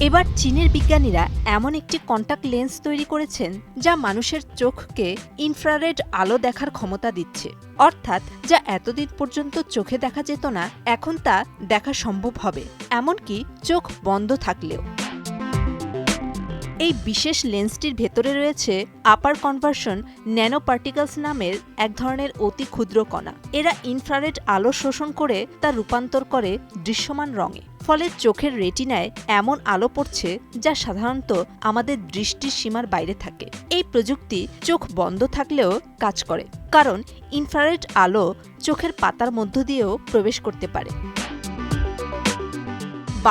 এবার চীনের বিজ্ঞানীরা এমন একটি কন্টাক্ট লেন্স তৈরি করেছেন যা মানুষের চোখকে ইনফ্রারেড আলো দেখার ক্ষমতা দিচ্ছে, অর্থাৎ যা এতদিন পর্যন্ত চোখে দেখা যেত না এখন তা দেখা সম্ভব হবে, এমনকি চোখ বন্ধ থাকলেও। এই বিশেষ লেন্সটির ভেতরে রয়েছে আপার কনভার্সন ন্যানো পার্টিকলস নামের এক ধরনের অতি ক্ষুদ্র কণা। এরা ইনফ্রারেড আলো শোষণ করে তা রূপান্তর করে দৃশ্যমান রঙে। ফলে চোখের রেটিনায় এমন আলো পড়ছে যা সাধারণত আমাদের দৃষ্টির সীমার বাইরে থাকে। এই প্রযুক্তি চোখ বন্ধ থাকলেও কাজ করে, কারণ ইনফ্রারেড আলো চোখের পাতার মধ্য দিয়েও প্রবেশ করতে পারে।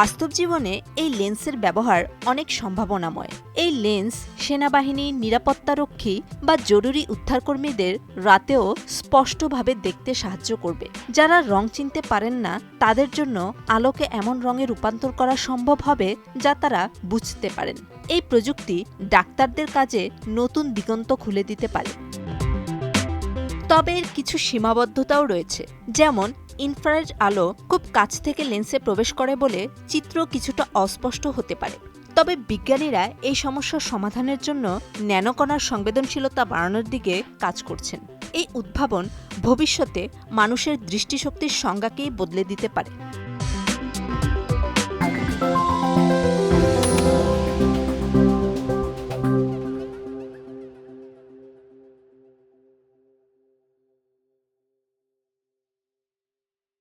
বাস্তব জীবনে এই লেন্সের ব্যবহার অনেক সম্ভাবনাময়। এই লেন্স সেনাবাহিনী, নিরাপত্তারক্ষী বা জরুরি উদ্ধারকর্মীদের রাতেও স্পষ্টভাবে দেখতে সাহায্য করবে। যারা রং চিনতে পারেন না তাদের জন্য আলোকে এমন রঙে রূপান্তর করা সম্ভব হবে যা তারা বুঝতে পারেন। এই প্রযুক্তি ডাক্তারদের কাজে নতুন দিগন্ত খুলে দিতে পারে। তবে এর কিছু সীমাবদ্ধতাও রয়েছে, যেমন ইনফ্রারেড আলো খুব কাছ থেকে লেন্সে প্রবেশ করে বলে চিত্র কিছুটা অস্পষ্ট হতে পারে। তবে বিজ্ঞানীরা এই সমস্যার সমাধানের জন্য ন্যানোকণার সংবেদনশীলতা বাড়ানোর দিকে কাজ করছেন। এই উদ্ভাবন ভবিষ্যতে মানুষের দৃষ্টিশক্তির সংজ্ঞাকেই বদলে দিতে পারে।